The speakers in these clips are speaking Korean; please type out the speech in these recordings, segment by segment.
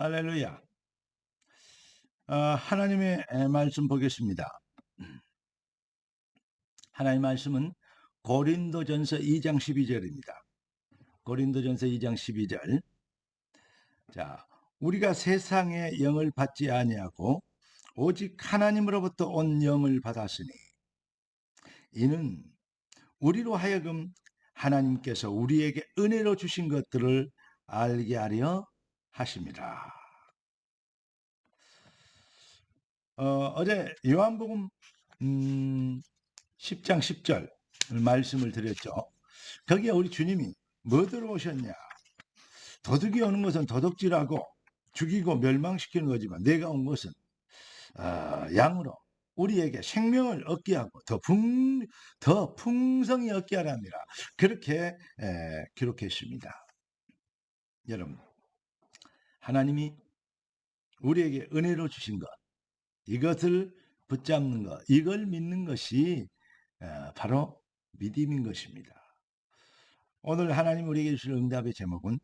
할렐루야. 하나님의 말씀 보겠습니다. 하나님의 말씀은 고린도전서 2장 12절입니다. 고린도전서 2장 12절. 자, 우리가 세상의 영을 받지 아니하고 오직 하나님으로부터 온 영을 받았으니 이는 우리로 하여금 하나님께서 우리에게 은혜로 주신 것들을 알게 하려 하심이라. 어제 요한복음 10장 10절 말씀을 드렸죠. 거기에 우리 주님이 뭐 들어오셨냐? 도둑이 오는 것은 도둑질하고 죽이고 멸망시키는 거지만 내가 온 것은 양으로 우리에게 생명을 얻게 하고 더 풍성히 얻게 하랍니다. 그렇게 기록했습니다. 여러분, 하나님이 우리에게 은혜로 주신 것, 이것을 붙잡는 것, 이걸 믿는 것이 바로 믿음인 것입니다. 오늘 하나님 우리에게 주실 응답의 제목은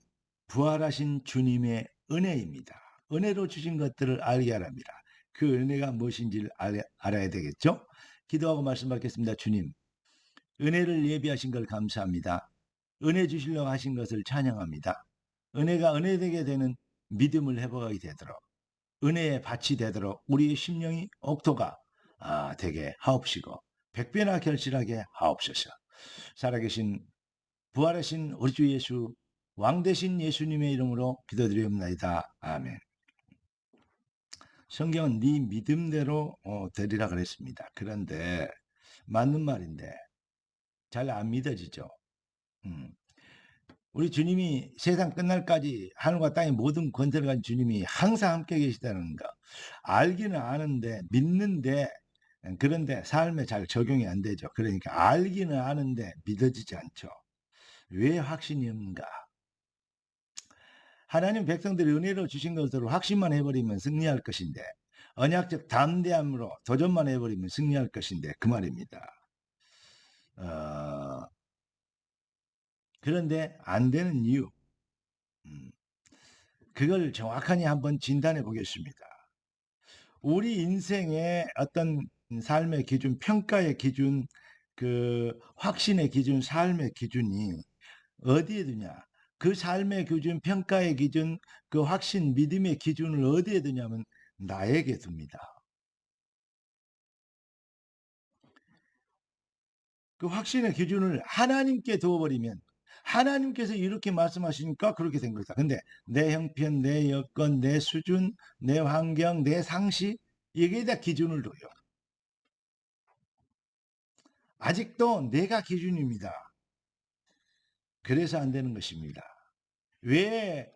부활하신 주님의 은혜입니다. 은혜로 주신 것들을 알게 하랍니다. 그 은혜가 무엇인지를 알아야 되겠죠? 기도하고 말씀 받겠습니다. 주님, 은혜를 예비하신 걸 감사합니다. 은혜 주시려고 하신 것을 찬양합니다. 은혜가 은혜되게 되는 믿음을 회복하게 되도록, 은혜의 밭이 되도록 우리의 심령이 옥토가 되게 하옵시고 백배나 결실하게 하옵소서. 살아계신 부활하신 우리 주 예수 왕 되신 예수님의 이름으로 기도드리옵나이다. 아멘. 성경은 네 믿음대로 되리라 그랬습니다. 그런데 맞는 말인데 잘 안 믿어지죠. 우리 주님이 세상 끝날까지 하늘과 땅의 모든 권세를 가진 주님이 항상 함께 계시다는 거 알기는 아는데 믿는데 그런데 삶에 잘 적용이 안 되죠. 그러니까 알기는 아는데 믿어지지 않죠. 왜 확신이 없는가? 하나님 백성들이 은혜로 주신 것으로 확신만 해버리면 승리할 것인데 언약적 담대함으로 도전만 해버리면 승리할 것인데 그 말입니다. 그런데 안 되는 이유 그걸 정확하게 한번 진단해 보겠습니다. 우리 인생의 어떤 삶의 기준, 평가의 기준, 그 확신의 기준, 삶의 기준이 어디에 두냐? 그 삶의 기준, 평가의 기준, 그 확신, 믿음의 기준을 어디에 두냐면 나에게 둡니다. 그 확신의 기준을 하나님께 두어버리면 하나님께서 이렇게 말씀하시니까 그렇게 된 거다. 근데 내 형편, 내 여건, 내 수준, 내 환경, 내 상식 여기에 다 기준을 둬요. 아직도 내가 기준입니다. 그래서 안 되는 것입니다. 왜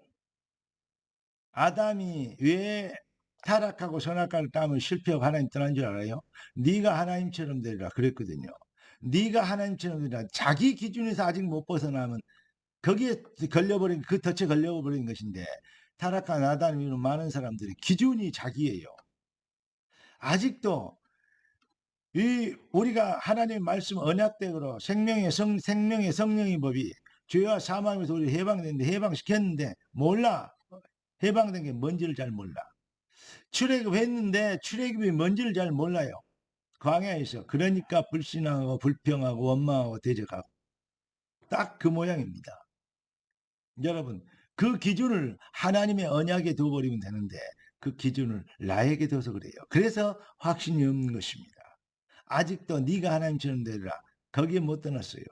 아담이 왜 타락하고 선악과를 따면 실패하고 하나님 떠난 줄 알아요? 네가 하나님처럼 되리라 그랬거든요. 네가 하나님처럼 되리라. 자기 기준에서 아직 못 벗어나면 거기에 걸려버린 그 덫에 걸려버린 것인데 타락한 아담 이후로 많은 사람들이 기준이 자기예요. 아직도 이 우리가 하나님의 말씀 언약대로 생명의 성령의 법이 죄와 사망에서 우리 해방됐는데 해방시켰는데 몰라. 해방된 게 뭔지를 잘 몰라. 출애굽했는데 출애굽이 뭔지를 잘 몰라요. 광야에서. 그러니까 불신하고 불평하고 원망하고 대적하고 딱 그 모양입니다. 여러분, 그 기준을 하나님의 언약에 두어버리면 되는데 그 기준을 나에게 둬서 그래요. 그래서 확신이 없는 것입니다. 아직도 네가 하나님처럼 되리라. 거기에 못 떠났어요.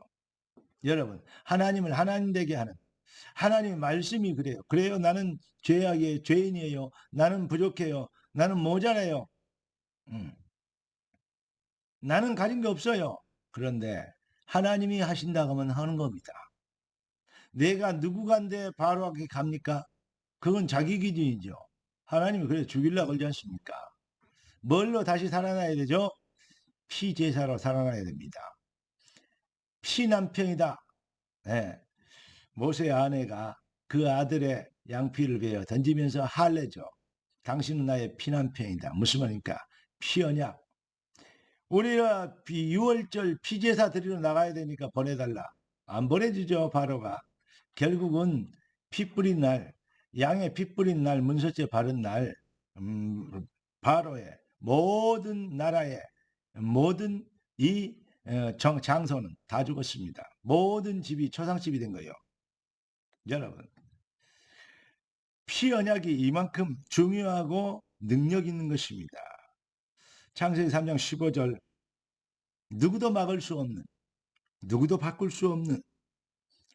여러분, 하나님을 하나님 되게 하는 하나님의 말씀이 그래요. 그래요. 나는 죄인이에요. 나는 부족해요. 나는 모자라요. 나는 가진 게 없어요. 그런데 하나님이 하신다고 하면 하는 겁니다. 내가 누구간데 바로하게 갑니까? 그건 자기 기준이죠. 하나님이 그래 죽이려고 그러지 않습니까? 뭘로 다시 살아나야 되죠? 피제사로 살아나야 됩니다. 피난평이다. 네. 모세의 아내가 그 아들의 양피를 베어 던지면서 할례죠. 당신은 나의 피난평이다. 무슨 말입니까? 피언약. 우리가 6월절 피제사 드리러 나가야 되니까 보내달라. 안 보내주죠, 바로가. 결국은 피 뿌린 날 양의 피 뿌린 날, 문서죄 바른 날, 바로의 모든 나라의 모든 이 장소는 다 죽었습니다. 모든 집이 초상집이 된 거예요. 여러분, 피 언약이 이만큼 중요하고 능력 있는 것입니다. 창세기 3장 15절, 누구도 막을 수 없는, 누구도 바꿀 수 없는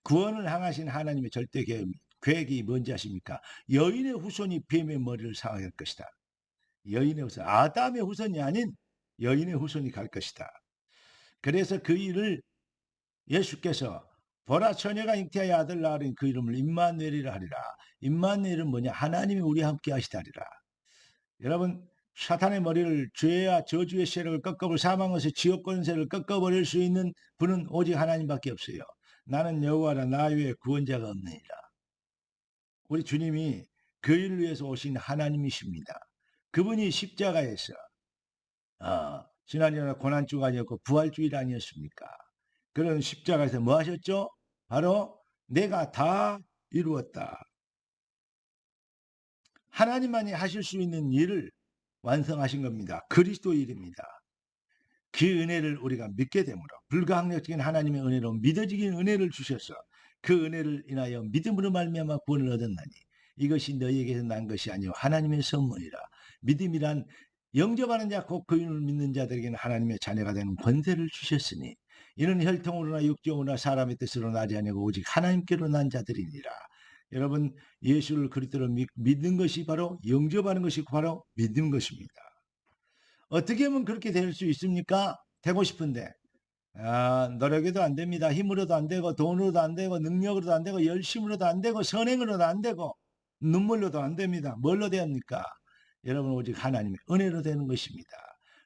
구원을 향하신 하나님의 절대 계획이 뭔지 아십니까? 여인의 후손이 뱀의 머리를 상할 것이다. 여인의 후손, 아담의 후손이 아닌 여인의 후손이 갈 것이다. 그래서 그 일을 예수께서 보라 처녀가 잉태하여 아들 낳으니 그 이름을 임마누엘이라 하리라. 임마누엘은 뭐냐? 하나님이 우리와 함께 하시다리라. 여러분, 사탄의 머리를 죄와 저주의 세력을 꺾어버릴 사망에서 지옥 권세를 꺾어버릴 수 있는 분은 오직 하나님밖에 없어요. 나는 여호와라 나 외에 구원자가 없느니라. 우리 주님이 그 일을 위해서 오신 하나님이십니다. 그분이 십자가에서 지난주에 고난주가 아니었고 부활주일 아니었습니까? 그런 십자가에서 뭐 하셨죠? 바로 내가 다 이루었다. 하나님만이 하실 수 있는 일을 완성하신 겁니다. 그리스도 일입니다. 그 은혜를 우리가 믿게 되므로 불가항력적인 하나님의 은혜로 믿어지긴 은혜를 주셔서 그 은혜를 인하여 믿음으로 말미암아 구원을 얻었나니 이것이 너희에게서 난 것이 아니요 하나님의 선물이라. 믿음이란 영접하는 자 곧 그 이름을 믿는 자들에게는 하나님의 자녀가 되는 권세를 주셨으니 이는 혈통으로나 육정으로나 사람의 뜻으로 나지 아니고 오직 하나님께로 난 자들이니라. 여러분, 예수를 그리스도로 믿는 것이 바로 영접하는 것이 바로 믿는 것입니다. 어떻게 하면 그렇게 될 수 있습니까? 되고 싶은데 노력해도 안 됩니다. 힘으로도 안 되고 돈으로도 안 되고 능력으로도 안 되고 열심으로도 안 되고 선행으로도 안 되고 눈물로도 안 됩니다. 뭘로 됩니까? 여러분, 오직 하나님의 은혜로 되는 것입니다.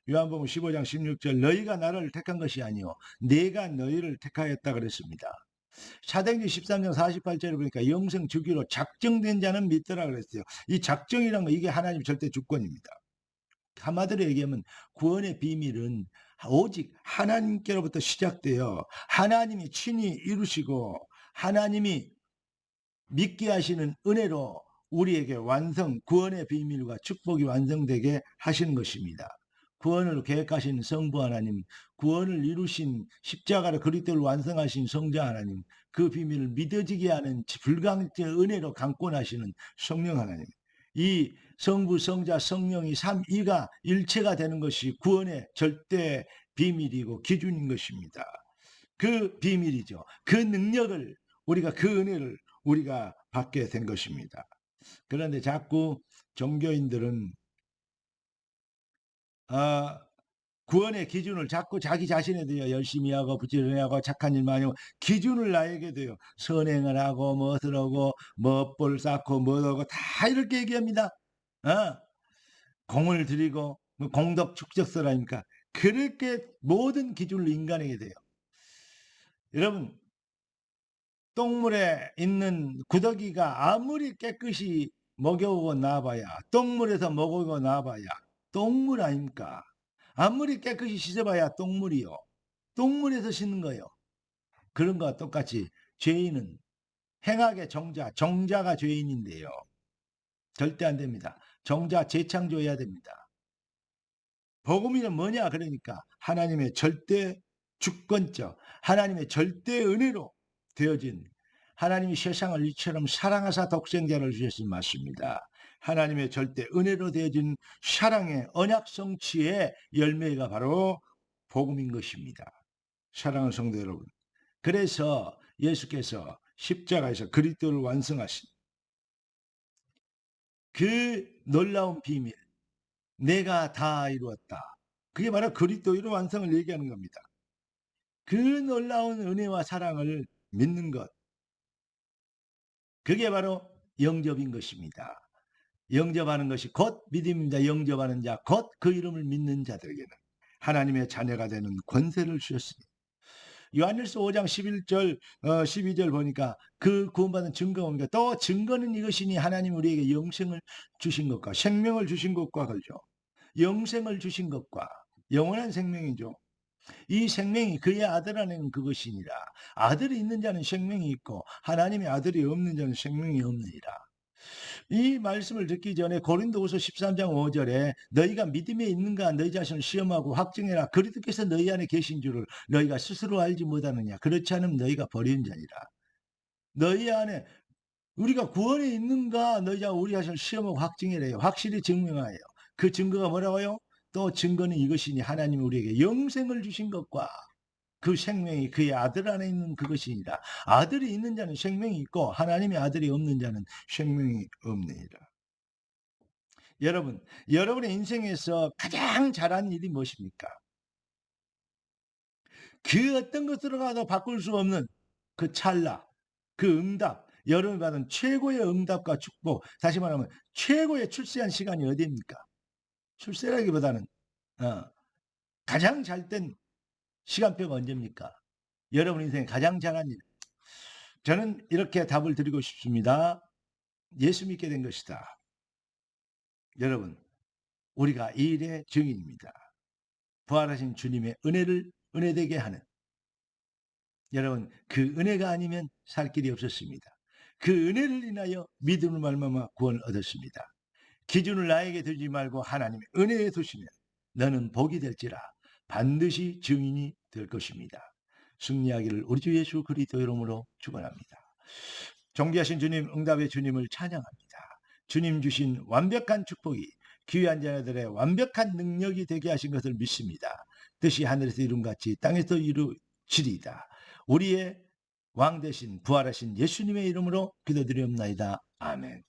요한복음 15장 16절, 너희가 나를 택한 것이 아니요 내가 너희를 택하였다 그랬습니다. 사도행전 13장 48절을 보니까 영생 주기로 작정된 자는 믿더라 그랬어요. 이 작정이란 거 이게 하나님 절대 주권입니다. 한마디로 얘기하면 구원의 비밀은 오직 하나님께로부터 시작되어 하나님이 친히 이루시고 하나님이 믿게 하시는 은혜로 우리에게 구원의 비밀과 축복이 완성되게 하시는 것입니다. 구원을 계획하신 성부 하나님, 구원을 이루신 십자가로 그리스도를 완성하신 성자 하나님, 그 비밀을 믿어지게 하는 불가항력의 은혜로 강권하시는 성령 하나님, 이 성부, 성자, 성령이 삼위가 일체가 되는 것이 구원의 절대 비밀이고 기준인 것입니다. 그 비밀이죠. 그 능력을 우리가 그 은혜를 우리가 받게 된 것입니다. 그런데 자꾸 종교인들은 구원의 기준을 자꾸 자기 자신에 대해 열심히 하고 부지런히 하고 착한 일만 하고 기준을 나에게 돼요. 선행을 하고 무엇을 하고 뭘 쌓고 뭐 하고 다 이렇게 얘기합니다. 공을 들이고 공덕 축적서라니까 그렇게 모든 기준을 인간에게 돼요. 여러분, 똥물에 있는 구더기가 아무리 깨끗이 먹여오고 나와봐야 똥물에서 먹어오고 나와봐야 똥물 아닙니까? 아무리 깨끗이 씻어봐야 똥물이요. 똥물에서 씻는 거예요. 그런 거와 똑같이 죄인은 행악의 정자가 죄인인데요. 절대 안 됩니다. 정자 재창조해야 됩니다. 복음이는 뭐냐? 그러니까 하나님의 절대 주권적, 하나님의 절대 은혜로 되어진 하나님이 세상을 이처럼 사랑하사 독생자를 주셨음이 맞습니다. 하나님의 절대 은혜로 되어진 사랑의 언약 성취의 열매가 바로 복음인 것입니다. 사랑하는 성도 여러분, 그래서 예수께서 십자가에서 그리스도를 완성하신 그 놀라운 비밀, 내가 다 이루었다. 그게 바로 그리스도의 완성을 얘기하는 겁니다. 그 놀라운 은혜와 사랑을 믿는 것, 그게 바로 영접인 것입니다. 영접하는 것이 곧 믿음입니다. 영접하는 자, 곧 그 이름을 믿는 자들에게는 하나님의 자녀가 되는 권세를 주셨습니다. 요한일서 5장 11절 12절 보니까 그 구원받은 증거입니다. 또 증거는 이것이니 하나님 우리에게 영생을 주신 것과 생명을 주신 것과 그렇죠. 영생을 주신 것과 영원한 생명이죠. 이 생명이 그의 아들 안에는 그것이니라. 아들이 있는 자는 생명이 있고 하나님의 아들이 없는 자는 생명이 없느니라. 이 말씀을 듣기 전에 고린도후서 13장 5절에 너희가 믿음에 있는가 너희 자신을 시험하고 확증해라. 그리스도께서 너희 안에 계신 줄을 너희가 스스로 알지 못하느냐. 그렇지 않으면 너희가 버린 자니라. 너희 안에 우리가 구원에 있는가 우리 자신을 시험하고 확증해래요. 확실히 증명하여요. 그 증거가 뭐라고요? 또 증거는 이것이니 하나님이 우리에게 영생을 주신 것과 그 생명이 그의 아들 안에 있는 그것이니라. 아들이 있는 자는 생명이 있고 하나님의 아들이 없는 자는 생명이 없느니라. 여러분, 여러분의 인생에서 가장 잘한 일이 무엇입니까? 그 어떤 것으로라도 바꿀 수 없는 그 찰나, 그 응답, 여러분이 받은 최고의 응답과 축복, 다시 말하면 최고의 출세한 시간이 어디입니까? 출세라기보다는 가장 잘된 시간표가 언제입니까? 여러분 인생에 가장 잘한 일. 저는 이렇게 답을 드리고 싶습니다. 예수 믿게 된 것이다. 여러분, 우리가 이 일의 증인입니다. 부활하신 주님의 은혜를 은혜되게 하는, 여러분 그 은혜가 아니면 살 길이 없었습니다. 그 은혜를 인하여 믿음을 말미암아 구원을 얻었습니다. 기준을 나에게 두지 말고 하나님의 은혜에 두시면 너는 복이 될지라 반드시 증인이 될 것입니다. 승리하기를 우리 주 예수 그리스도 이름으로 축원합니다. 존귀하신 주님, 응답의 주님을 찬양합니다. 주님 주신 완벽한 축복이 귀한 자녀들의 완벽한 능력이 되게 하신 것을 믿습니다. 뜻이 하늘에서 이룬같이 땅에서 이루시리이다. 우리의 왕 대신 부활하신 예수님의 이름으로 기도드리옵나이다. 아멘.